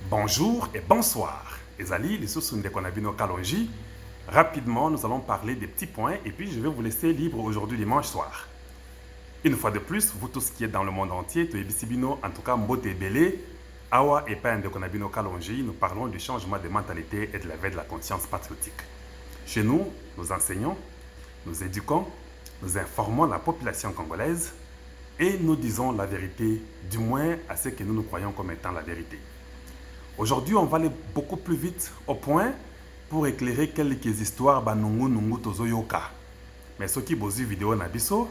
Bonjour et bonsoir. Ezali, les sous de Konabino Kalonji. Rapidement, nous allons parler des petits points et puis je vais vous laisser libre aujourd'hui dimanche soir. Une fois de plus, vous tous qui êtes dans le monde entier, Toebisibino, en tout cas Mbote Belé, Awa et Pain de Konabino Kalonji, nous parlons du changement de mentalité et de l'éveil de la conscience patriotique. Chez nous, nous enseignons, nous éduquons, nous informons la population congolaise et nous disons la vérité, du moins à ce que nous croyons comme étant la vérité. Aujourd'hui, on va aller beaucoup plus vite au point pour éclairer quelques histoires banungu tozoyoka. Mais ceux qui bossent vidéo nabiso,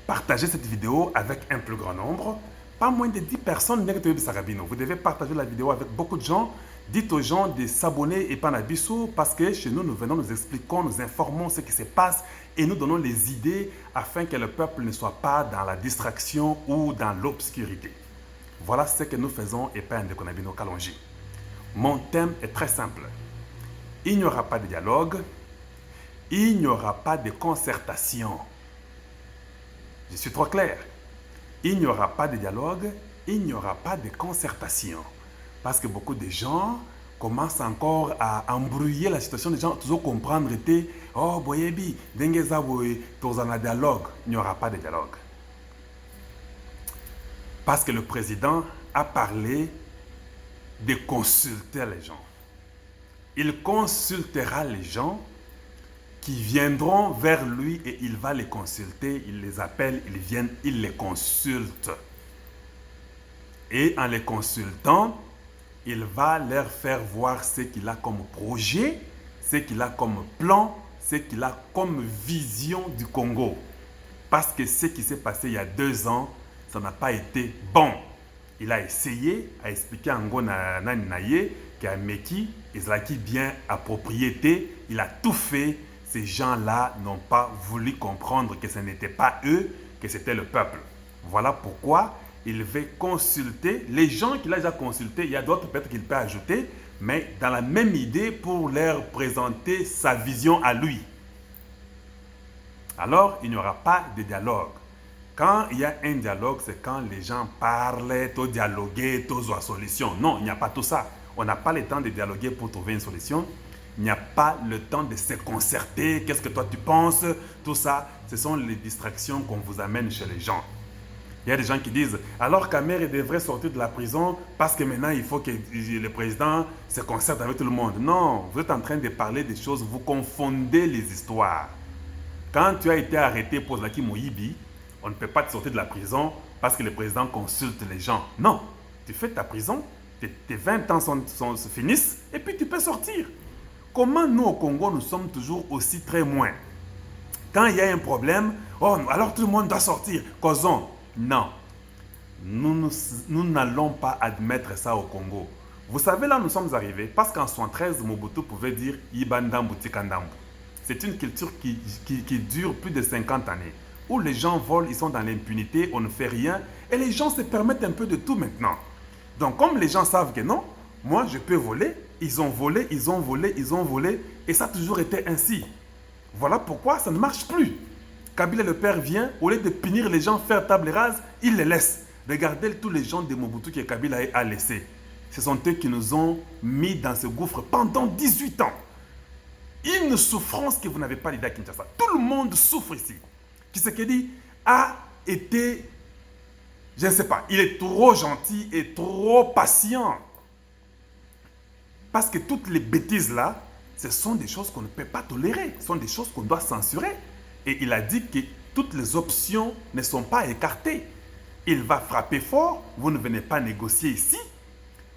partagez cette vidéo avec un plus grand nombre, pas moins de 10 personnes. Vous devez partager la vidéo avec beaucoup de gens. Dites aux gens de s'abonner et pas nabiso parce que chez nous, nous venons, nous expliquons, nous informons ce qui se passe et nous donnons les idées afin que le peuple ne soit pas dans la distraction ou dans l'obscurité. Voilà ce que nous faisons et pas de Konabino Kalonji. Mon thème est très simple. Il n'y aura pas de dialogue, il n'y aura pas de concertation. Je suis trop clair. Il n'y aura pas de dialogue, il n'y aura pas de concertation. Parce que beaucoup de gens commencent encore à embrouiller la situation. Les gens toujours comprendre que oh boyebi, dengeza boye, tous en dialogue. Il n'y aura pas de dialogue. Parce que le président a parlé de consulter les gens. Il consultera les gens qui viendront vers lui et il va les consulter, il les appelle, ils viennent, il les consulte. Et en les consultant, il va leur faire voir ce qu'il a comme projet, ce qu'il a comme plan, ce qu'il a comme vision du Congo. Parce que ce qui s'est passé il y a 2 ans, ça n'a pas été bon. Il a essayé à expliquer à Ngona Naye qu'à Meki, Islaki bien à propriété, il a tout fait. Ces gens-là n'ont pas voulu comprendre que ce n'était pas eux, que c'était le peuple. Voilà pourquoi il veut consulter les gens qu'il a déjà consultés. Il y a d'autres peut-être qu'il peut ajouter, mais dans la même idée pour leur présenter sa vision à lui. Alors, il n'y aura pas de dialogue. Quand il y a un dialogue, c'est quand les gens parlent, tout dialoguer, tout la solution. Non, il n'y a pas tout ça. On n'a pas le temps de dialoguer pour trouver une solution. Il n'y a pas le temps de se concerter. Qu'est-ce que toi tu penses? Tout ça, ce sont les distractions qu'on vous amène chez les gens. Il y a des gens qui disent, alors Kamer devrait sortir de la prison parce que maintenant il faut que le président se concerte avec tout le monde. Non, vous êtes en train de parler des choses, vous confondez les histoires. Quand tu as été arrêté pour Zaki Moïbi, on ne peut pas te sortir de la prison parce que le président consulte les gens. Non, tu fais ta prison, tes 20 ans se finissent et puis tu peux sortir. Comment nous au Congo, nous sommes toujours aussi très moins? Quand il y a un problème, oh, alors tout le monde doit sortir. Causons. Non, nous n'allons pas admettre ça au Congo. Vous savez, là, nous sommes arrivés parce qu'en 1973, Mobutu pouvait dire Ibandambu Tikandambu. C'est une culture qui dure plus de 50 années. Où les gens volent, ils sont dans l'impunité, on ne fait rien, et les gens se permettent un peu de tout maintenant. Donc, comme les gens savent que non, moi je peux voler, ils ont volé, ils ont volé, ils ont volé, et ça a toujours été ainsi. Voilà pourquoi ça ne marche plus. Kabila le père vient, au lieu de punir les gens, faire table rase, il les laisse. Regardez tous les gens de Mobutu que Kabila a laissés. Ce sont eux qui nous ont mis dans ce gouffre pendant 18 ans. Une souffrance que vous n'avez pas l'idée à Kinshasa. Tout le monde souffre ici. Tshisekedi a été, je ne sais pas, il est trop gentil et trop patient. Parce que toutes les bêtises là, ce sont des choses qu'on ne peut pas tolérer. Ce sont des choses qu'on doit censurer. Et il a dit que toutes les options ne sont pas écartées. Il va frapper fort, vous ne venez pas négocier ici.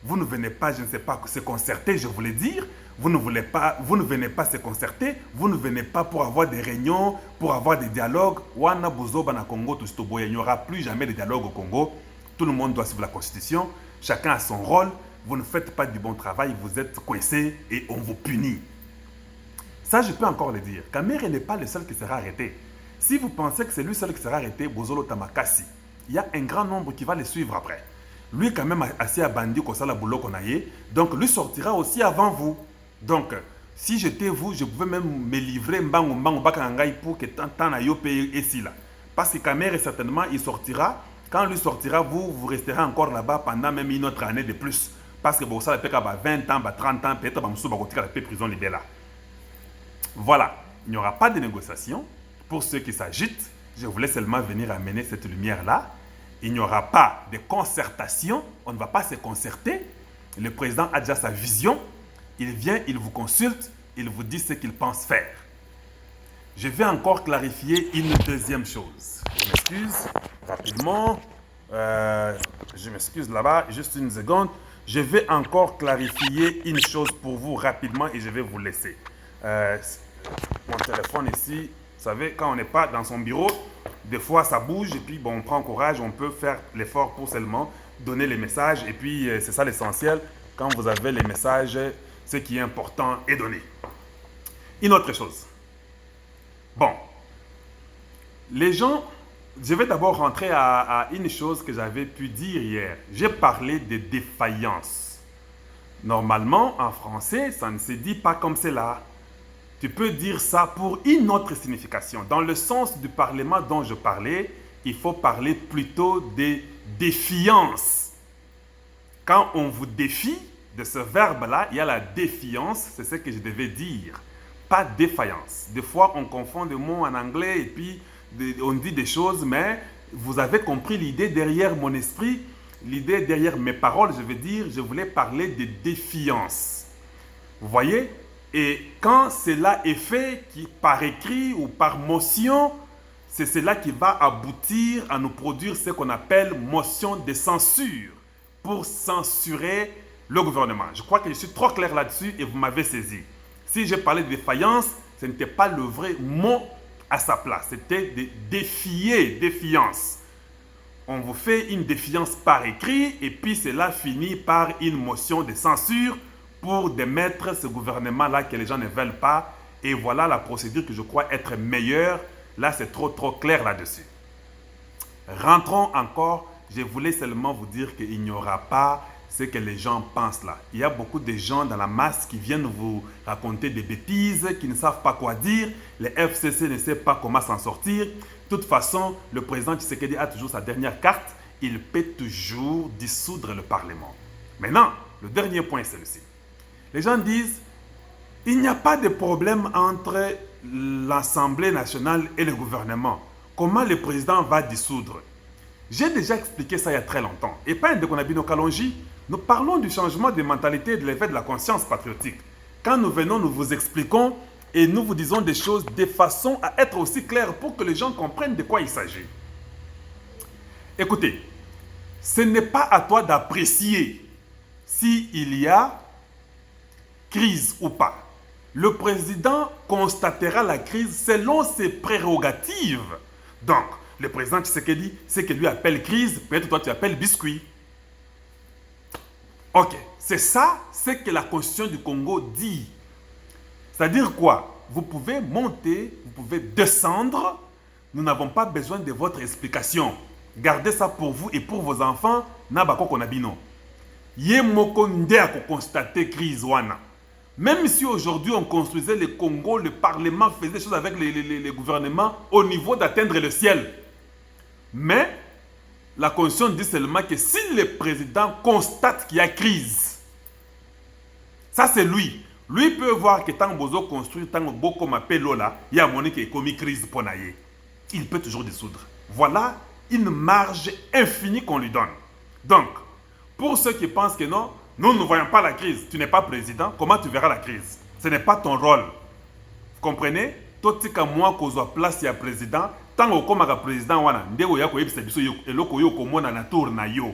Vous ne venez pas, je ne sais pas, se concerter, je voulais dire. Vous ne venez pas se concerter, vous ne venez pas pour avoir des réunions, pour avoir des dialogues. Il n'y aura plus jamais de dialogue au Congo. Tout le monde doit suivre la Constitution. Chacun a son rôle. Vous ne faites pas du bon travail, vous êtes coincé et on vous punit. Ça, je peux encore le dire. Kamer n'est pas le seul qui sera arrêté. Si vous pensez que c'est lui seul qui sera arrêté, Bozolo Tamakasi, il y a un grand nombre qui va le suivre après. Lui, quand même, assez abandi comme ça, la boulot qu'on a eu. Donc, lui sortira aussi avant vous. Donc, si j'étais vous, je pouvais même me livrer pour que tant na yo paye ici là. Parce que Kamer, certainement, il sortira. Quand lui sortira, vous resterez encore là-bas pendant même une autre année de plus. Parce que bon, ça peut être 20 ans, 30 ans, peut-être que la prison libérale. Voilà, il n'y aura pas de négociation. Pour ceux qui s'agitent, je voulais seulement venir amener cette lumière-là. Il n'y aura pas de concertation, on ne va pas se concerter. Le président a déjà sa vision. Il vient, il vous consulte, il vous dit ce qu'il pense faire. Je vais encore clarifier une deuxième chose. Je m'excuse, rapidement. Je m'excuse là-bas, juste une seconde. Je vais encore clarifier une chose pour vous rapidement et je vais vous laisser. Mon téléphone ici, vous savez, quand on n'est pas dans son bureau, des fois ça bouge et puis bon, on prend courage, on peut faire l'effort pour seulement donner les messages. Et puis c'est ça l'essentiel, quand vous avez les messages, ce qui est important est donné. Une autre chose. Bon, les gens, je vais d'abord rentrer à une chose que j'avais pu dire hier. J'ai parlé de défaillance. Normalement, en français, ça ne se dit pas comme cela. Tu peux dire ça pour une autre signification. Dans le sens du parlement dont je parlais, il faut parler plutôt de défiance. Quand on vous défie, de ce verbe-là, il y a la défiance, c'est ce que je devais dire. Pas défaillance. Des fois, on confond des mots en anglais et puis on dit des choses, mais vous avez compris l'idée derrière mon esprit, l'idée derrière mes paroles, je veux dire, je voulais parler de défiance. Vous voyez? Et quand cela est fait par écrit ou par motion, c'est cela qui va aboutir à nous produire ce qu'on appelle motion de censure pour censurer le gouvernement. Je crois que je suis trop clair là-dessus et vous m'avez saisi. Si j'ai parlé de défaillance, ce n'était pas le vrai mot à sa place. C'était de défier, défiance. On vous fait une défiance par écrit et puis cela finit par une motion de censure pour démettre ce gouvernement-là que les gens ne veulent pas. Et voilà la procédure que je crois être meilleure. Là, c'est trop clair là-dessus. Rentrons encore. Je voulais seulement vous dire qu'il n'y aura pas ce que les gens pensent là. Il y a beaucoup de gens dans la masse qui viennent vous raconter des bêtises, qui ne savent pas quoi dire. Le FCC ne sait pas comment s'en sortir. De toute façon, le président Tshisekedi a toujours sa dernière carte. Il peut toujours dissoudre le Parlement. Maintenant, le dernier point, c'est celui-ci. Les gens disent, il n'y a pas de problème entre l'Assemblée nationale et le gouvernement. Comment le président va dissoudre? J'ai déjà expliqué ça il y a très longtemps. Et pas un de Konabino Kalonji, nous parlons du changement de mentalité et de l'éveil de la conscience patriotique. Quand nous venons, nous vous expliquons et nous vous disons des choses de façon à être aussi claires pour que les gens comprennent de quoi il s'agit. Écoutez, ce n'est pas à toi d'apprécier s'il y a crise ou pas. Le président constatera la crise selon ses prérogatives. Donc, le président Tshisekedi, ce que lui appelle crise, peut-être toi tu appelles biscuit. Ok, c'est ça ce que la Constitution du Congo dit. C'est-à-dire quoi? Vous pouvez monter, vous pouvez descendre. Nous n'avons pas besoin de votre explication. Gardez ça pour vous et pour vos enfants. Nabako konabino. Ye moko nde a constaté crise wana. Même si aujourd'hui on construisait le Congo, le Parlement faisait des choses avec les gouvernements au niveau d'atteindre le ciel. Mais la Constitution dit seulement que si le président constate qu'il y a crise, ça c'est lui. Lui peut voir que tant bozo construit, tant boko m'appelle là, il y a monnaie qui est commis crise pour naïe. Il peut toujours dissoudre. Voilà une marge infinie qu'on lui donne. Donc, pour ceux qui pensent que non, nous ne voyons pas la crise, tu n'es pas président, comment tu verras la crise? Ce n'est pas ton rôle. Vous comprenez? Totika moi qu'on soit place ya président, tant que comme président wana, ndeko ya ko yebisa biso eloko yo ko mona na tour na yo.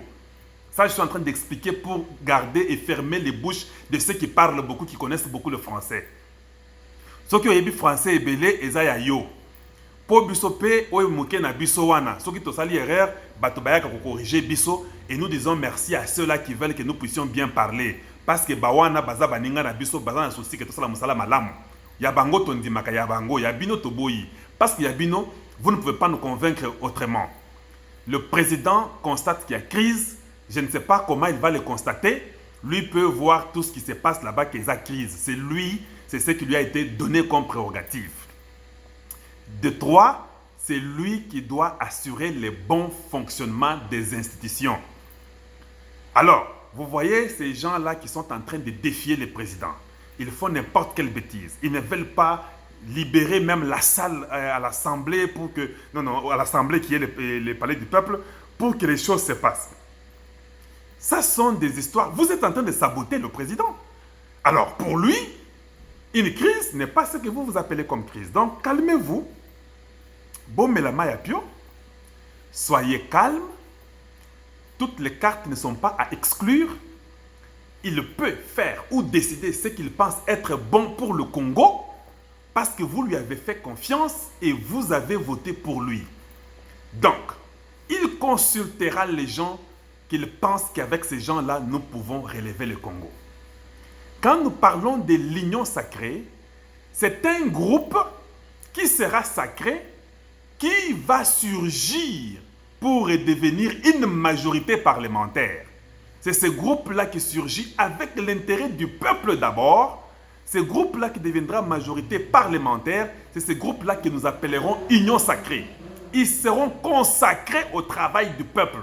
Ça, je suis en train d'expliquer pour garder et fermer les bouches de ceux qui parlent beaucoup, qui connaissent beaucoup le français. Ceux qui ont le français et belé, ils ont yo. Pour biso pe, oye mouke na biso wana. Ceux qui ont sali erreur, bato bayaka ko corriger biso. Et nous disons merci à ceux-là qui veulent que nous puissions bien parler. Parce que bawana baza baninga na biso, baza na souci que tout ça la musala malamu. Ya bango tondimaka ya bango, ya bino toboyi. Parce que ya bino, vous ne pouvez pas nous convaincre autrement. Le président constate qu'il y a crise. Je ne sais pas comment il va le constater. Lui peut voir tout ce qui se passe là-bas qu'il y a crise. C'est lui, c'est ce qui lui a été donné comme prérogative. De trois, c'est lui qui doit assurer le bon fonctionnement des institutions. Alors, vous voyez ces gens-là qui sont en train de défier les présidents. Ils font n'importe quelle bêtise. Ils ne veulent pas libérer même la salle à l'Assemblée pour que... Non, à l'Assemblée qui est le palais du peuple, pour que les choses se passent. Ça sont des histoires. Vous êtes en train de saboter le président. Alors, pour lui, une crise n'est pas ce que vous appelez comme crise. Donc, calmez-vous. Soyez calme. Toutes les cartes ne sont pas à exclure. Il peut faire ou décider ce qu'il pense être bon pour le Congo parce que vous lui avez fait confiance et vous avez voté pour lui. Donc, il consultera les gens qu'il pense qu'avec ces gens-là, nous pouvons relever le Congo. Quand nous parlons de l'Union sacrée, c'est un groupe qui sera sacré, qui va surgir pour devenir une majorité parlementaire. C'est ce groupe-là qui surgit avec l'intérêt du peuple d'abord. Ce groupe-là qui deviendra majorité parlementaire, c'est ce groupe-là que nous appellerons Union sacrée. Ils seront consacrés au travail du peuple.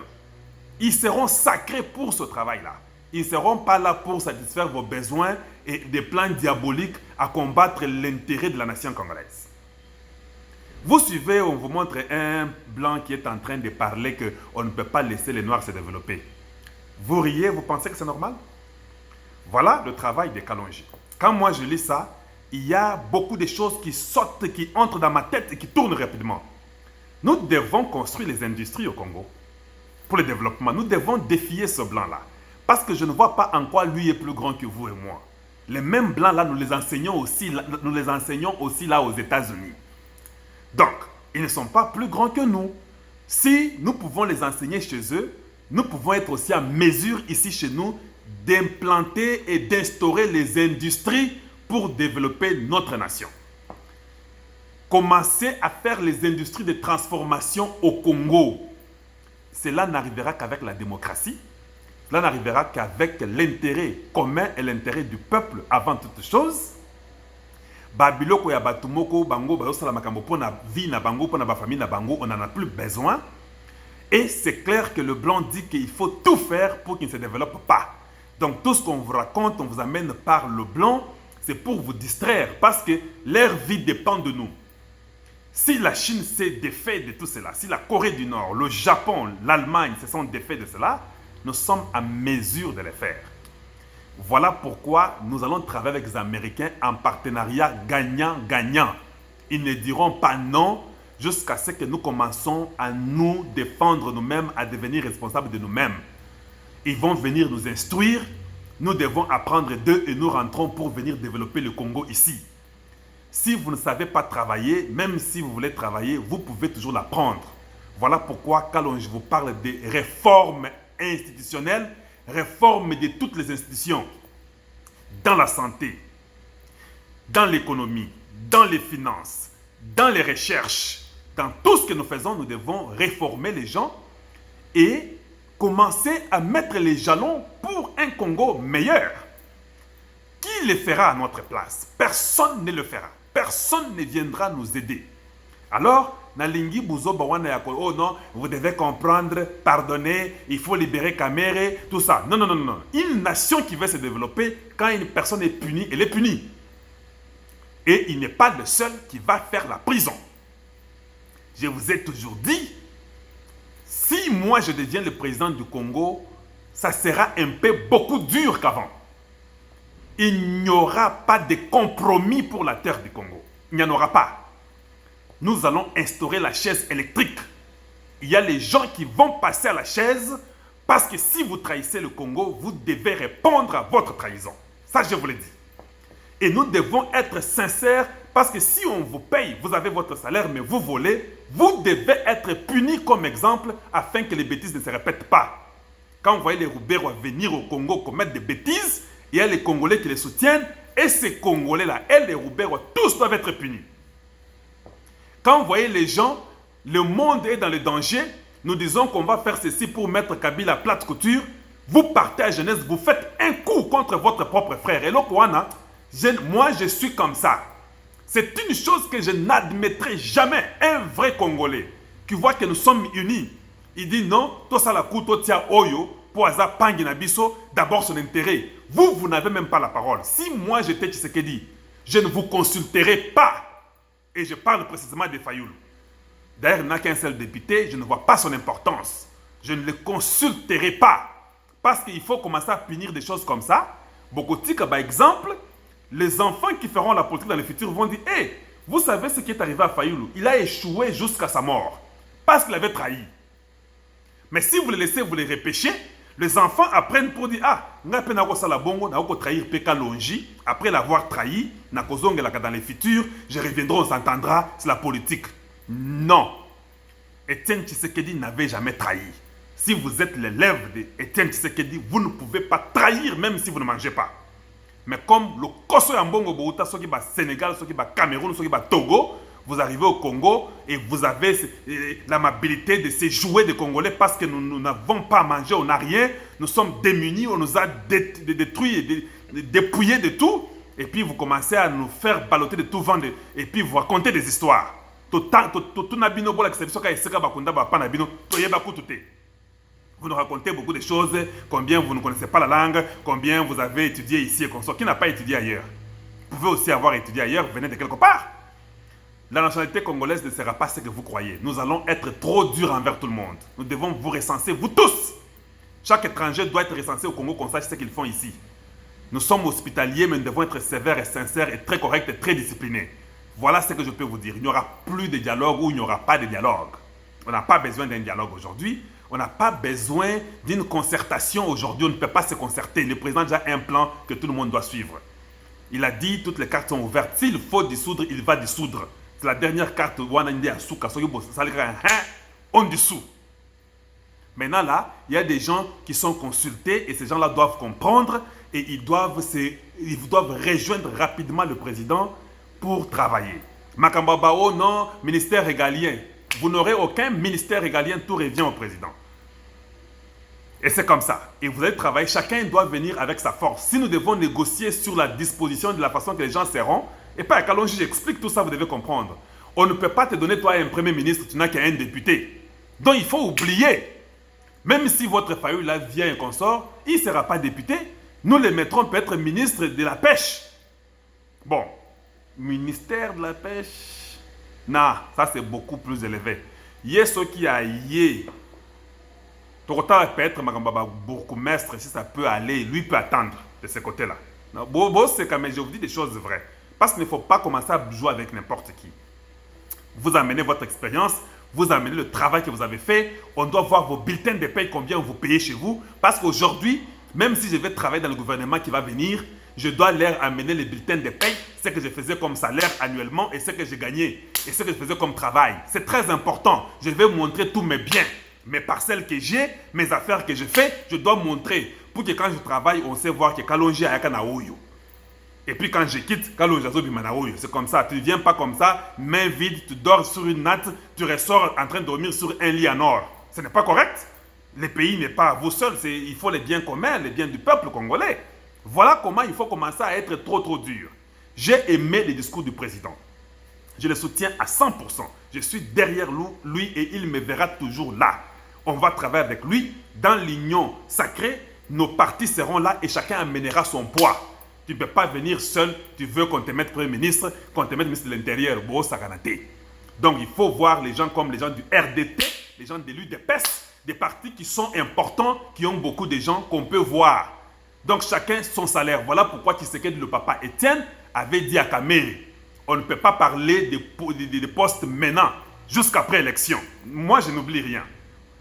Ils seront sacrés pour ce travail-là. Ils ne seront pas là pour satisfaire vos besoins et des plans diaboliques à combattre l'intérêt de la nation congolaise. Vous suivez, on vous montre un blanc qui est en train de parler qu'on ne peut pas laisser les noirs se développer. Vous riez, vous pensez que c'est normal? Voilà le travail des Kalonji. Quand moi je lis ça, il y a beaucoup de choses qui sautent, qui entrent dans ma tête et qui tournent rapidement. Nous devons construire les industries au Congo pour le développement. Nous devons défier ce blanc-là. Parce que je ne vois pas en quoi lui est plus grand que vous et moi. Les mêmes blancs-là, nous les enseignons aussi là aux États-Unis. Donc, ils ne sont pas plus grands que nous. Si nous pouvons les enseigner chez eux, nous pouvons être aussi en mesure ici chez nous d'implanter et d'instaurer les industries pour développer notre nation. Commencer à faire les industries de transformation au Congo. Cela n'arrivera qu'avec la démocratie. Cela n'arrivera qu'avec l'intérêt commun et l'intérêt du peuple avant toute chose. Babiloko ya batumoko bango bazosala makambo pona vie na bango pona ba famille na bango, on n'en a plus besoin. Et c'est clair que le blanc dit qu'il faut tout faire pour qu'il ne se développe pas. Donc tout ce qu'on vous raconte, on vous amène par le blanc, c'est pour vous distraire parce que leur vie dépend de nous. Si la Chine s'est défait de tout cela, si la Corée du Nord, le Japon, l'Allemagne se sont défaits de cela, nous sommes à mesure de le faire. Voilà pourquoi nous allons travailler avec les Américains en partenariat gagnant-gagnant. Ils ne diront pas non jusqu'à ce que nous commençons à nous défendre nous-mêmes, à devenir responsables de nous-mêmes. Ils vont venir nous instruire, nous devons apprendre d'eux et nous rentrons pour venir développer le Congo ici. Si vous ne savez pas travailler, même si vous voulez travailler, vous pouvez toujours l'apprendre. Voilà pourquoi quand je vous parle des réformes institutionnelles, réforme de toutes les institutions, dans la santé, dans l'économie, dans les finances, dans les recherches, dans tout ce que nous faisons, nous devons réformer les gens et commencer à mettre les jalons pour un Congo meilleur. Qui le fera à notre place? Personne ne le fera. Personne ne viendra nous aider. Alors, Nalingi Bouzo Bawana Yako, oh non, vous devez comprendre, pardonner, il faut libérer Kamere, tout ça. Non, non, non, non. Une nation qui veut se développer, quand une personne est punie, elle est punie. Et il n'est pas le seul qui va faire la prison. Je vous ai toujours dit, si moi je deviens le président du Congo, ça sera un peu beaucoup dur qu'avant. Il n'y aura pas de compromis pour la terre du Congo. Il n'y en aura pas. Nous allons instaurer la chaise électrique. Il y a les gens qui vont passer à la chaise parce que si vous trahissez le Congo, vous devez répondre à votre trahison. Ça, je vous l'ai dit. Et nous devons être sincères parce que si on vous paye, vous avez votre salaire, mais vous volez, vous devez être punis comme exemple afin que les bêtises ne se répètent pas. Quand vous voyez les Roubaix venir au Congo commettre des bêtises, il y a les Congolais qui les soutiennent et ces Congolais-là et les Roubaix, tous doivent être punis. Quand vous voyez les gens, le monde est dans le danger, nous disons qu'on va faire ceci pour mettre Kabila à plate couture, vous partez à Genèse, vous faites un coup contre votre propre frère. Et là, moi je suis comme ça. C'est une chose que je n'admettrai jamais. Un vrai Congolais qui voit que nous sommes unis, il dit non, tout ça la coup, tout tia oyo, pour hasard pangi nabiso, d'abord son intérêt. Vous n'avez même pas la parole. Si moi j'étais Tshisekedi, je ne vous consulterai pas. Et je parle précisément de Fayoulou. D'ailleurs, il n'a qu'un seul député, je ne vois pas son importance. Je ne le consulterai pas. Parce qu'il faut commencer à punir des choses comme ça. Bokotika, par exemple, les enfants qui feront la politique dans le futur vont dire, hey, vous savez ce qui est arrivé à Fayoulou? Il a échoué jusqu'à sa mort. Parce qu'il avait trahi. Mais si vous les laissez, vous les repêchez, les enfants apprennent pour dire, ah, après l'avoir trahi, dans le futur, je reviendrai, on s'entendra, c'est la politique. Non. Etienne Tshisekedi n'avait jamais trahi. Si vous êtes l'élève d'Etienne Tshisekedi, vous ne pouvez pas trahir même si vous ne mangez pas. Mais comme le Koso Yambongo Bouta, ceux qui bat Sénégal, ceux qui bat Cameroun, ceux qui bat Togo, vous arrivez au Congo et vous avez l'amabilité de se jouer des Congolais parce que nous n'avons pas mangé, on n'a rien, nous sommes démunis, on nous a détruits, dépouillés de tout. Et puis vous commencez à nous faire balloter de tout vent et puis vous racontez des histoires. Vous nous racontez beaucoup de choses, combien vous ne connaissez pas la langue, combien vous avez étudié ici et comme ça. Qui n'a pas étudié ailleurs? Vous pouvez aussi avoir étudié ailleurs, venez de quelque part. La nationalité congolaise ne sera pas ce que vous croyez. Nous allons être trop durs envers tout le monde. Nous devons vous recenser, vous tous. Chaque étranger doit être recensé au Congo, qu'on sache ce qu'ils font ici. Nous sommes hospitaliers, mais nous devons être sévères et sincères et très corrects et très disciplinés. Voilà ce que je peux vous dire. Il n'y aura plus de dialogue ou il n'y aura pas de dialogue. On n'a pas besoin d'un dialogue aujourd'hui. On n'a pas besoin d'une concertation aujourd'hui. On ne peut pas se concerter. Le président a déjà un plan que tout le monde doit suivre. Il a dit toutes les cartes sont ouvertes. S'il faut dissoudre, il va dissoudre. C'est la dernière carte. On dissout. Maintenant là, il y a des gens qui sont consultés et ces gens-là doivent comprendre et ils doivent rejoindre rapidement le président pour travailler. Makambabao, non, ministère régalien. Vous n'aurez aucun ministère régalien, tout revient au président. Et c'est comme ça. Et vous allez travailler, chacun doit venir avec sa force. Si nous devons négocier sur la disposition de la façon que les gens seront, et pas à Kalonji, j'explique tout ça, vous devez comprendre. On ne peut pas te donner, toi, un premier ministre, tu n'as qu'un député. Donc il faut oublier. Même si votre Fayoulou là vient et consort, il ne sera pas député. Nous le mettrons peut-être ministre de la pêche. Bon, ministère de la pêche. Non, ça c'est beaucoup plus élevé. Il y a ceux qui a yé. Torota peut être bourgmestre, si ça peut aller, lui peut attendre de ce côté-là. C'est quand même, je vous dis des choses vraies. Parce qu'il ne faut pas commencer à jouer avec n'importe qui. Vous amenez votre expérience, vous amenez le travail que vous avez fait. On doit voir vos bulletins de paie, combien vous payez chez vous. Parce qu'aujourd'hui, même si je vais travailler dans le gouvernement qui va venir, je dois leur amener les bulletins de paie, ce que je faisais comme salaire annuellement et ce que j'ai gagné et ce que je faisais comme travail. C'est très important. Je vais montrer tous mes biens, mes parcelles que j'ai, mes affaires que je fais. Je dois montrer pour que quand je travaille, on sait voir que Kalonji a Yakanaoyo. Et puis quand je quitte, c'est comme ça. Tu ne viens pas comme ça, main vide, tu dors sur une natte, tu ressors en train de dormir sur un lit en or. Ce n'est pas correct. Le pays n'est pas à vous seul, il faut les biens communs, les biens du peuple congolais. Voilà comment il faut commencer à être trop dur. J'ai aimé les discours du président. Je le soutiens à 100%. Je suis derrière lui et il me verra toujours là. On va travailler avec lui dans l'union sacrée. Nos partis seront là et chacun amènera son poids. Tu ne peux pas venir seul, tu veux qu'on te mette Premier ministre, qu'on te mette ministre de l'Intérieur. Donc il faut voir les gens comme les gens du RDT, les gens de l'UDPS, des partis qui sont importants, qui ont beaucoup de gens qu'on peut voir. Donc chacun son salaire. Voilà pourquoi Tshisekedi, le papa Etienne, avait dit à Kamere, on ne peut pas parler des postes maintenant, jusqu'après l'élection. Moi, je n'oublie rien.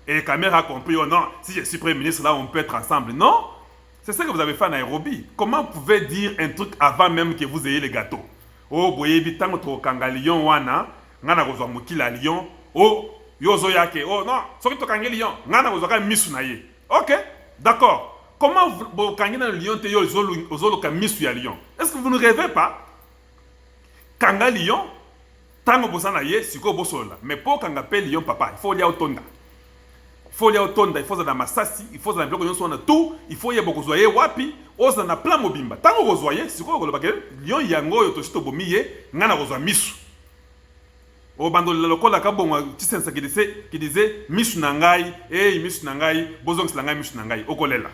Et Kamere a compris, oh non, si je suis Premier ministre, là, on peut être ensemble. Non, c'est ce que vous avez fait à Nairobi. Comment vous pouvez dire un truc avant même que vous ayez les gâteaux? Oh, boyebi, tango to kanga Lyon wana, ngana kozwa mukila Lyon, oh, yozo yake, oh non, soki to kanga Lyon, ngana kozwa ka misu na ye. Ok, d'accord. Comment vous kanga na Lyon te yo ozolo ka misu ya Lyon? Est-ce que vous ne rêvez pas? Kanga Lyon, tango bosana ye, siko bosola. Mais pour kanga pe Lyon papa, il faut liya otonda. Il faut y aller au Tonda, il faut aller à Massassi, il faut aller à tout, il faut y aller à Wapi, il na plan mobimba. Tant que vous voyez, si vous voyez, Lyon Yango, Yotoshito Bomiye, Nana Rosa Misu. Au bandol lokola kabonga tisensa qui disait Michu Nangai, hey Michu Nangai, bozong Slangai Michu Nangai, okolela.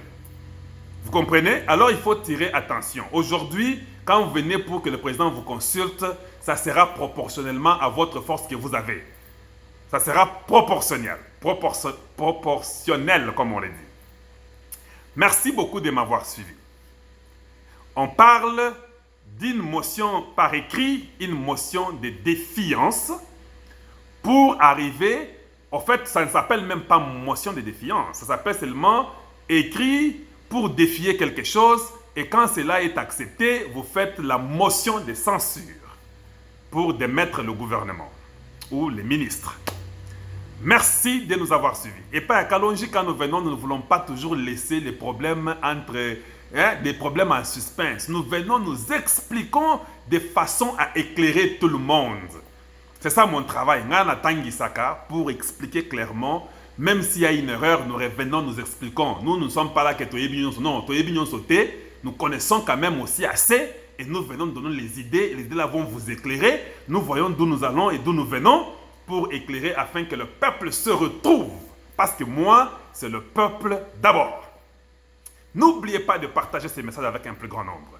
Vous comprenez? Alors il faut tirer attention. Aujourd'hui, quand vous venez pour que le président vous consulte, ça sera proportionnellement à votre force que vous avez. Ça sera proportionnel. Proportionnel, comme on l'a dit. Merci beaucoup de m'avoir suivi. On parle d'une motion par écrit, une motion de défiance, pour arriver, en fait, ça ne s'appelle même pas motion de défiance, ça s'appelle seulement écrit pour défier quelque chose, et quand cela est accepté, vous faites la motion de censure pour démettre le gouvernement ou les ministres. Merci de nous avoir suivis. Et pas à Kalonji, quand nous venons, nous ne voulons pas toujours laisser les problèmes des problèmes en suspense. Nous venons, nous expliquons de façon à éclairer tout le monde. C'est ça mon travail. Ngana Tangisaka, pour expliquer clairement, même s'il y a une erreur, nous revenons, nous expliquons. Nous ne sommes pas là que non, nous connaissons quand même aussi assez et nous venons donner les idées là vont vous éclairer. Nous voyons d'où nous allons et d'où nous venons pour éclairer afin que le peuple se retrouve. Parce que moi, c'est le peuple d'abord. N'oubliez pas de partager ces messages avec un plus grand nombre.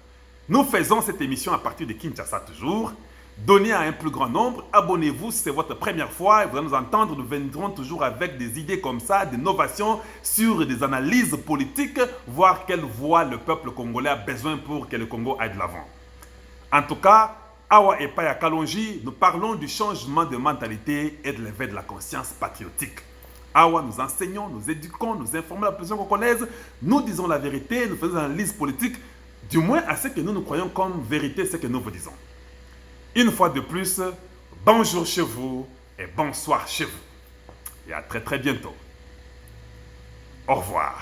Nous faisons cette émission à partir de Kinshasa toujours. Donnez à un plus grand nombre, abonnez-vous si c'est votre première fois, vous allez nous entendre, nous viendrons toujours avec des idées comme ça, des novations sur des analyses politiques, voir quelle voie le peuple congolais a besoin pour que le Congo aille de l'avant. En tout cas, Awa et Paya Kalonji, nous parlons du changement de mentalité et de l'éveil de la conscience patriotique. Awa, nous enseignons, nous éduquons, nous informons la population congolaise, nous disons la vérité, nous faisons une analyse politique, du moins à ce que nous croyons comme vérité, ce que nous vous disons. Une fois de plus, bonjour chez vous et bonsoir chez vous. Et à très très bientôt. Au revoir.